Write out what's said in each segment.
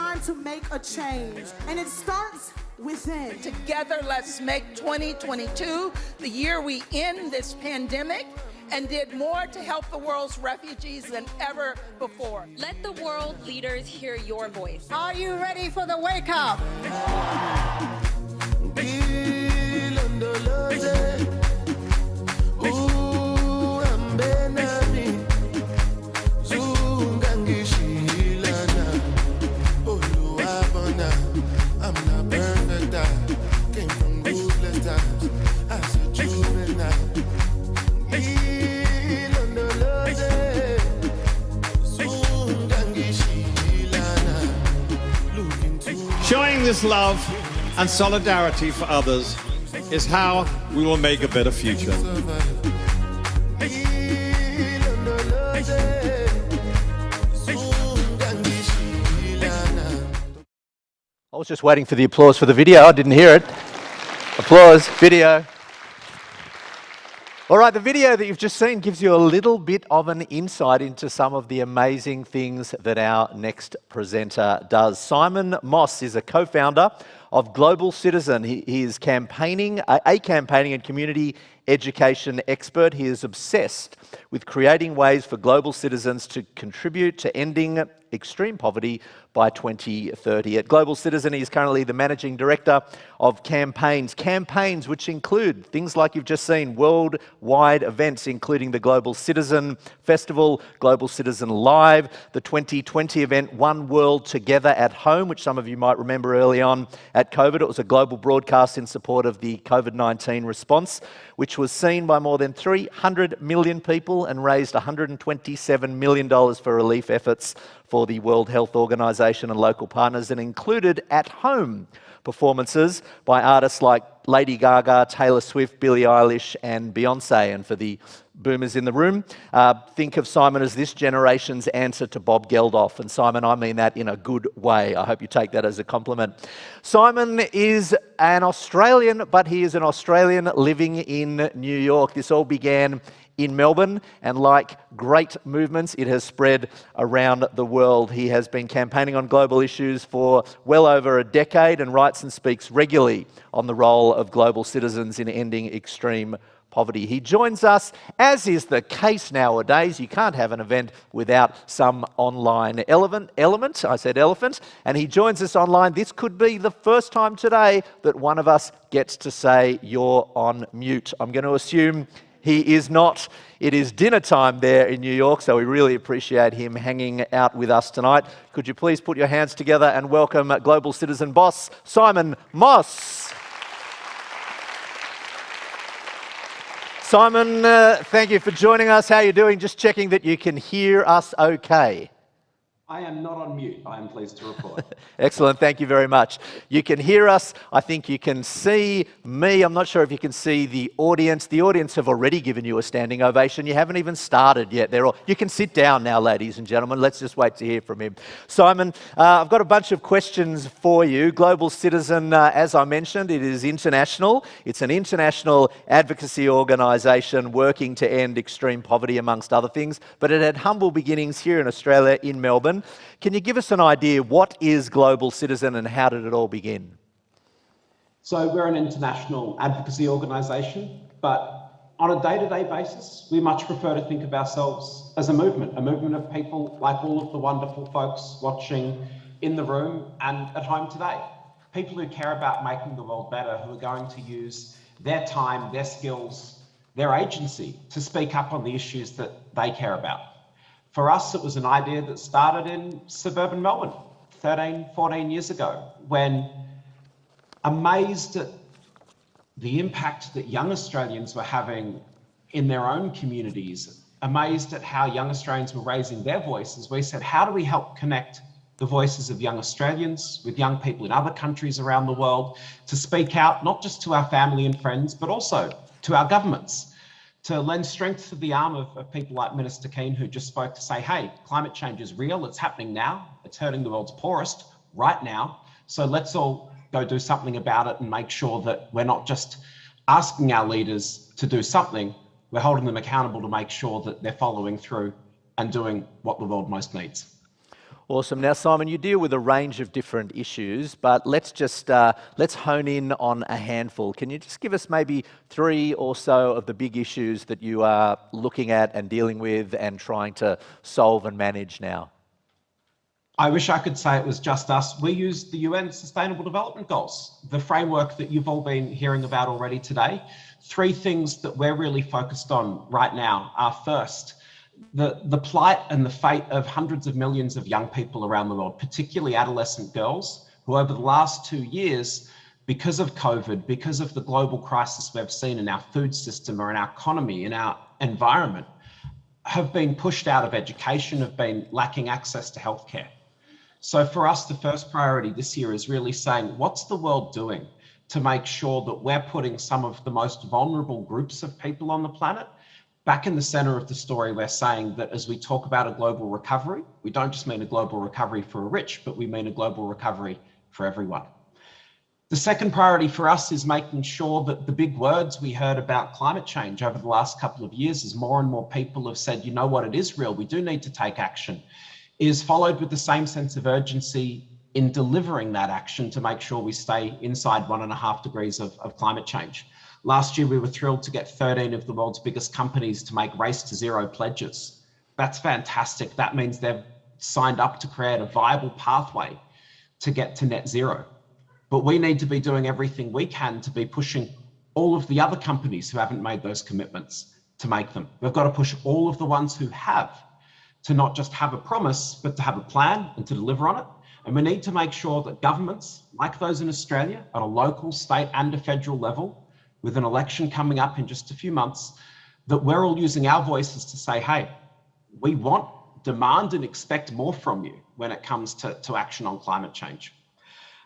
time to make a change, and it starts within. Together, let's make 2022 the year we end this pandemic and did more to help the world's refugees than ever before. Let the world leaders hear your voice. Are you ready for the wake up? Showing this love and solidarity for others is how we will make a better future. I was just waiting for the applause for the video. I didn't hear it. Applause, video. All right, the video that you've just seen gives you a little bit of an insight into some of the amazing things that our next presenter does. Simon Moss is a co-founder of Global Citizen. He is campaigning and community education expert. He is obsessed with creating ways for global citizens to contribute to ending extreme poverty by 2030. At Global Citizen, he is currently the Managing Director of Campaigns. Campaigns which include things like you've just seen, worldwide events including the Global Citizen Festival, Global Citizen Live, the 2020 event One World Together at Home, which some of you might remember early on at COVID. It was a global broadcast in support of the COVID-19 response, which was seen by more than 300 million people and raised $127 million for relief efforts for the World Health Organization and local partners, and included at-home performances by artists like Lady Gaga, Taylor Swift, Billie Eilish and Beyonce. And for the boomers in the room, think of Simon as this generation's answer to Bob Geldof. And Simon, I mean that in a good way. I hope you take that as a compliment. Simon is an Australian, but he is an Australian living in New York. This all began in Melbourne, and like great movements, it has spread around the world. He has been campaigning on global issues for well over a decade and writes and speaks regularly on the role of global citizens in ending extreme poverty. He joins us, as is the case nowadays. You can't have an event without some online element. I said elephant. And he joins us online. This could be the first time today that one of us gets to say, "You're on mute." I'm going to assume he is not. It is dinner time there in New York, so we really appreciate him hanging out with us tonight. Could you please put your hands together and welcome Global Citizen boss, Simon Moss. Simon, thank you for joining us. How are you doing? Just checking that you can hear us okay. I am not on mute, I am pleased to report. Excellent, thank you very much. You can hear us. I think you can see me. I'm not sure if you can see the audience. The audience have already given you a standing ovation. You haven't even started yet. You can sit down now, ladies and gentlemen. Let's just wait to hear from him. Simon, I've got a bunch of questions for you. Global Citizen, as I mentioned, it is international. It's an international advocacy organisation working to end extreme poverty, amongst other things. But it had humble beginnings here in Australia, in Melbourne. Can you give us an idea, what is Global Citizen and how did it all begin? So we're an international advocacy organisation, but on a day-to-day basis, we much prefer to think of ourselves as a movement of people like all of the wonderful folks watching in the room and at home today. People who care about making the world better, who are going to use their time, their skills, their agency to speak up on the issues that they care about. For us, it was an idea that started in suburban Melbourne 13, 14 years ago, when, amazed at the impact that young Australians were having in their own communities, amazed at how young Australians were raising their voices, we said, how do we help connect the voices of young Australians with young people in other countries around the world to speak out, not just to our family and friends, but also to our governments, to lend strength to the arm of people like Minister Keane, who just spoke to say, hey, climate change is real, it's happening now, it's hurting the world's poorest right now, so let's all go do something about it and make sure that we're not just asking our leaders to do something, we're holding them accountable to make sure that they're following through and doing what the world most needs. Awesome. Now, Simon, you deal with a range of different issues, but let's hone in on a handful. Can you just give us maybe 3 or so of the big issues that you are looking at and dealing with and trying to solve and manage now? I wish I could say it was just us. We use the UN Sustainable Development Goals, the framework that you've all been hearing about already today. 3 things that we're really focused on right now are, first, the plight and the fate of hundreds of millions of young people around the world, particularly adolescent girls, who over the last 2 years, because of COVID, because of the global crisis we've seen in our food system or in our economy, in our environment, have been pushed out of education, have been lacking access to healthcare. So for us, the first priority this year is really saying, what's the world doing to make sure that we're putting some of the most vulnerable groups of people on the planet back in the center of the story? We're saying that as we talk about a global recovery, we don't just mean a global recovery for the rich, but we mean a global recovery for everyone. The second priority for us is making sure that the big words we heard about climate change over the last couple of years, as more and more people have said, you know what, it is real, we do need to take action, is followed with the same sense of urgency in delivering that action to make sure we stay inside 1.5 degrees of climate change. Last year, we were thrilled to get 13 of the world's biggest companies to make Race to Zero pledges. That's fantastic. That means they've signed up to create a viable pathway to get to net zero. But we need to be doing everything we can to be pushing all of the other companies who haven't made those commitments to make them. We've got to push all of the ones who have to not just have a promise, but to have a plan and to deliver on it. And we need to make sure that governments, like those in Australia, at a local, state and a federal level, with an election coming up in just a few months, that we're all using our voices to say, hey, we want, demand and expect more from you when it comes to action on climate change.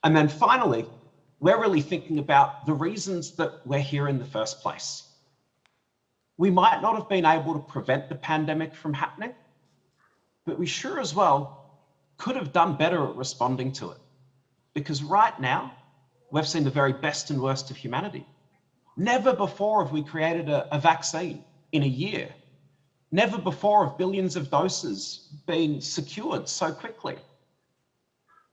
And then finally, we're really thinking about the reasons that we're here in the first place. We might not have been able to prevent the pandemic from happening, but we sure as well could have done better at responding to it. Because right now, we've seen the very best and worst of humanity. Never before have we created a vaccine in a year. Never before have billions of doses been secured so quickly.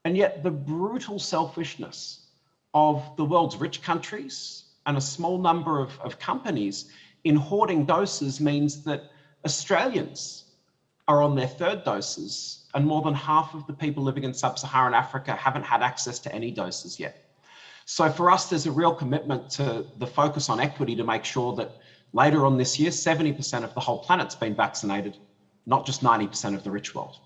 And yet the brutal selfishness of the world's rich countries and a small number of companies in hoarding doses means that Australians are on their 3rd doses, and more than half of the people living in sub-Saharan Africa haven't had access to any doses yet. So for us, there's a real commitment to the focus on equity to make sure that later on this year, 70% of the whole planet's been vaccinated, not just 90% of the rich world.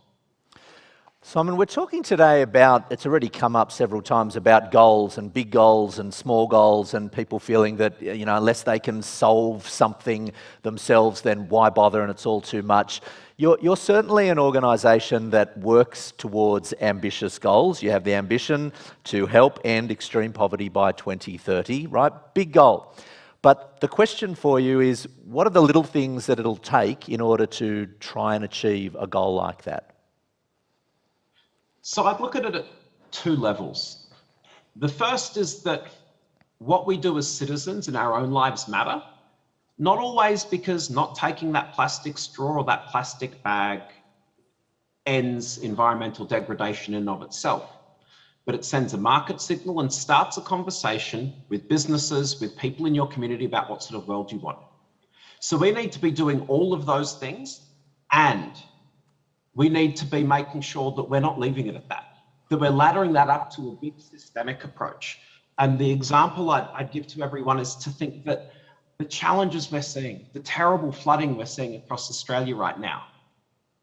Simon, we're talking today about, it's already come up several times, about goals and big goals and small goals and people feeling that, you know, unless they can solve something themselves, then why bother, and it's all too much. You're certainly an organisation that works towards ambitious goals. You have the ambition to help end extreme poverty by 2030, right? Big goal. But the question for you is, what are the little things that it'll take in order to try and achieve a goal like that? So I'd look at it at 2 levels. The first is that what we do as citizens in our own lives matter. Not always because not taking that plastic straw or that plastic bag ends environmental degradation in and of itself, but it sends a market signal and starts a conversation with businesses, with people in your community about what sort of world you want. So we need to be doing all of those things, and we need to be making sure that we're not leaving it at that we're laddering that up to a big systemic approach. And the example I'd give to everyone is to think that the challenges we're seeing, the terrible flooding we're seeing across Australia right now,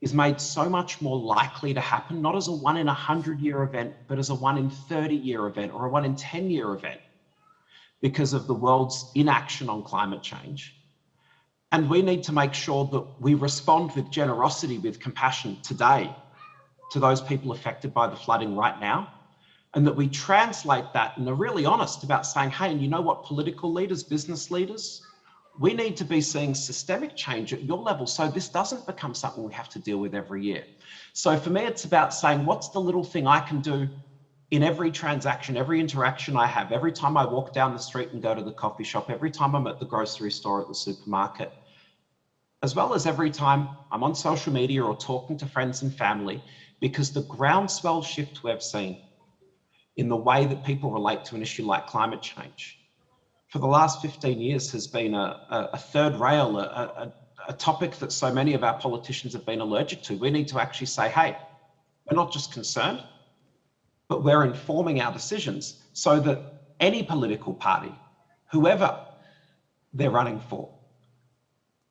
is made so much more likely to happen, not as a 1 in 100-year event, but as a 1 in 30-year event or a 1 in 10-year event because of the world's inaction on climate change. And we need to make sure that we respond with generosity, with compassion today to those people affected by the flooding right now, and that we translate that and are really honest about saying, hey, and you know what, political leaders, business leaders, we need to be seeing systemic change at your level so this doesn't become something we have to deal with every year. So for me, it's about saying, what's the little thing I can do in every transaction, every interaction I have, every time I walk down the street and go to the coffee shop, every time I'm at the grocery store, at the supermarket, as well as every time I'm on social media or talking to friends and family, because the groundswell shift we've seen in the way that people relate to an issue like climate change for the last 15 years has been a third rail, a topic that so many of our politicians have been allergic to. We need to actually say, hey, we're not just concerned, but we're informing our decisions so that any political party, whoever they're running for,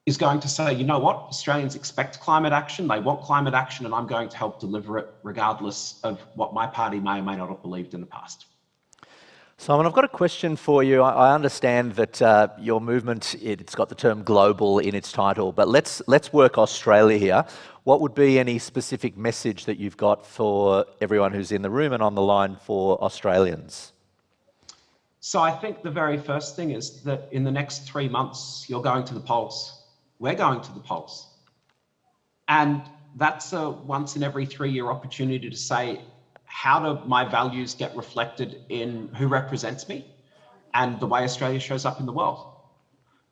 is going to say, you know what, Australians expect climate action, they want climate action, and I'm going to help deliver it regardless of what my party may or may not have believed in the past. Simon, I've got a question for you. I understand that your movement, it's got the term global in its title, but let's work Australia here. What would be any specific message that you've got for everyone who's in the room and on the line for Australians? So I think the very first thing is that in the next 3 months, you're going to the polls. We're going to the polls. And that's a once in every 3-year opportunity to say, how do my values get reflected in who represents me and the way Australia shows up in the world?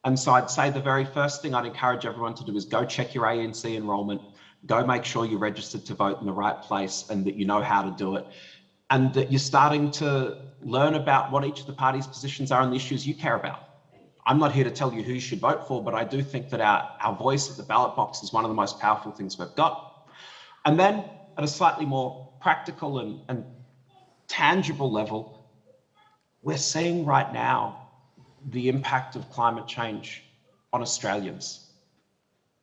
And so I'd say the very first thing I'd encourage everyone to do is go check your ANC enrolment, go make sure you're registered to vote in the right place and that you know how to do it, and that you're starting to learn about what each of the party's positions are on the issues you care about. I'm not here to tell you who you should vote for, but I do think that our voice at the ballot box is one of the most powerful things we've got. And then at a slightly more practical and tangible level, we're seeing right now the impact of climate change on Australians.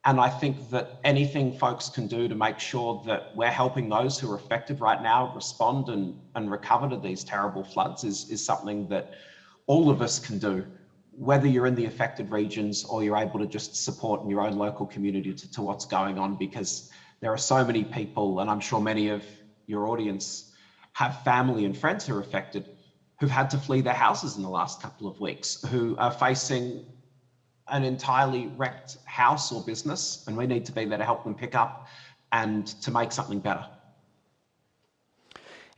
And I think that anything folks can do to make sure that we're helping those who are affected right now respond and recover to these terrible floods is something that all of us can do, whether you're in the affected regions or you're able to just support in your own local community to what's going on, because there are so many people, and I'm sure many of your audience have family and friends who are affected, who've had to flee their houses in the last couple of weeks, who are facing an entirely wrecked house or business, and we need to be there to help them pick up and to make something better.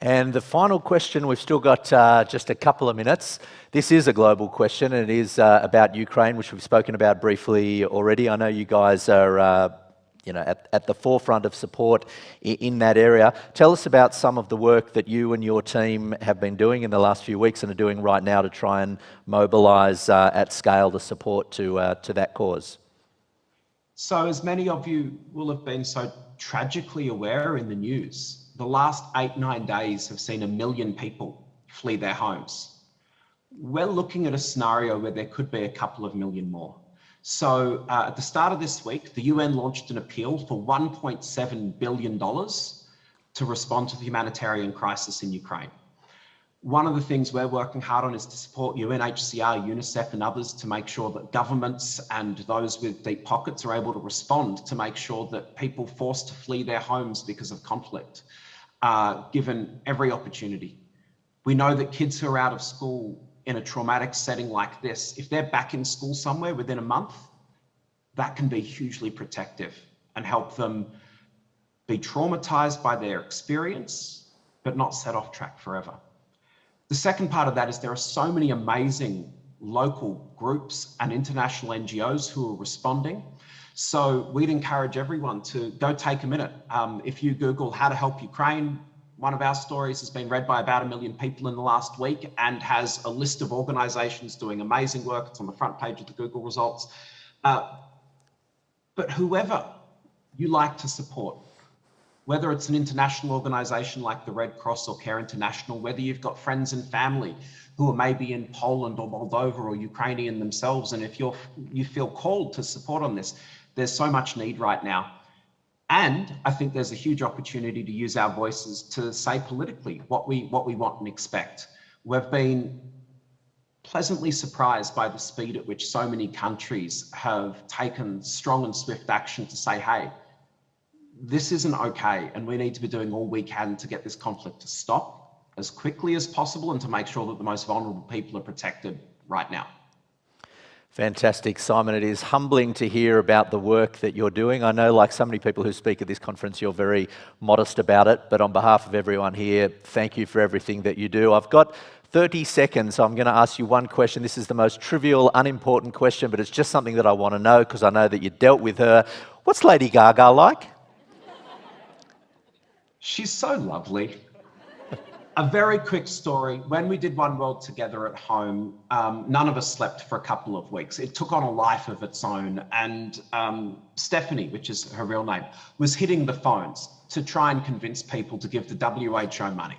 And the final question, we've still got just a couple of minutes. This is a global question, and it is about Ukraine, which we've spoken about briefly already. I know you guys are at the forefront of support in that area. Tell us about some of the work that you and your team have been doing in the last few weeks and are doing right now to try and mobilise at scale the support to that cause. So as many of you will have been so tragically aware in the news, the last 8-9 days have seen 1 million people flee their homes. We're looking at a scenario where there could be a couple of million more. So at the start of this week, the UN launched an appeal for $1.7 billion to respond to the humanitarian crisis in Ukraine. One of the things we're working hard on is to support UNHCR, UNICEF and others to make sure that governments and those with deep pockets are able to respond to make sure that people forced to flee their homes because of conflict are given every opportunity. We know that kids who are out of school in a traumatic setting like this, if they're back in school somewhere within a month, that can be hugely protective and help them be traumatized by their experience, but not set off track forever. The second part of that is there are so many amazing local groups and international NGOs who are responding. So we'd encourage everyone to go take a minute. If you Google how to help Ukraine, one of our stories has been read by about 1 million people in the last week and has a list of organizations doing amazing work. It's on the front page of the Google results. But whoever you like to support, whether it's an international organization like the Red Cross or Care International, whether you've got friends and family who are maybe in Poland or Moldova or Ukrainian themselves, and if you feel called to support on this, there's so much need right now. And I think there's a huge opportunity to use our voices to say politically what we want and expect. We've been pleasantly surprised by the speed at which so many countries have taken strong and swift action to say, hey, this isn't okay, and we need to be doing all we can to get this conflict to stop as quickly as possible and to make sure that the most vulnerable people are protected right now. Fantastic, Simon. It is humbling to hear about the work that you're doing. I know, like so many people who speak at this conference, you're very modest about it, but on behalf of everyone here, thank you for everything that you do. I've got 30 seconds. I'm going to ask you one question. This is the most trivial, unimportant question, but it's just something that I want to know because I know that you dealt with her. What's Lady Gaga like? She's so lovely. A very quick story. When we did One World together at home, none of us slept for a couple of weeks. It took on a life of its own. And Stephanie, which is her real name, was hitting the phones to try and convince people to give the WHO money.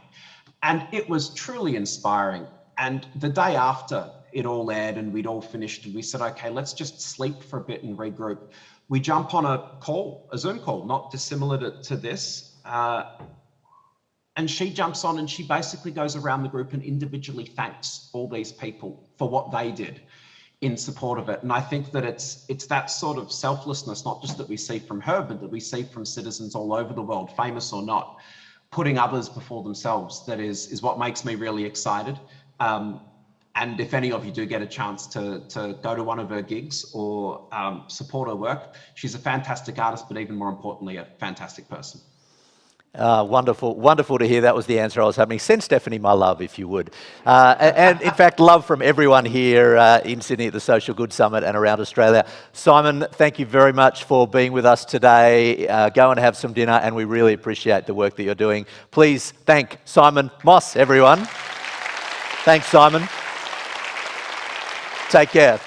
And it was truly inspiring. And the day after it all aired and we'd all finished, we said, okay, let's just sleep for a bit and regroup. We jump on a call, a Zoom call, not dissimilar to this. And she jumps on and she basically goes around the group and individually thanks all these people for what they did in support of it. And I think that it's that sort of selflessness, not just that we see from her, but that we see from citizens all over the world, famous or not, putting others before themselves. That is what makes me really excited. And if any of you do get a chance to go to one of her gigs or support her work, she's a fantastic artist, but even more importantly, a fantastic person. Wonderful to hear. That was the answer I was having. Send Stephanie my love, if you would. And in fact, love from everyone here in Sydney at the Social Good Summit and around Australia. Simon, thank you very much for being with us today. Go and have some dinner, and we really appreciate the work that you're doing. Please thank Simon Moss, everyone. Thanks, Simon. Take care.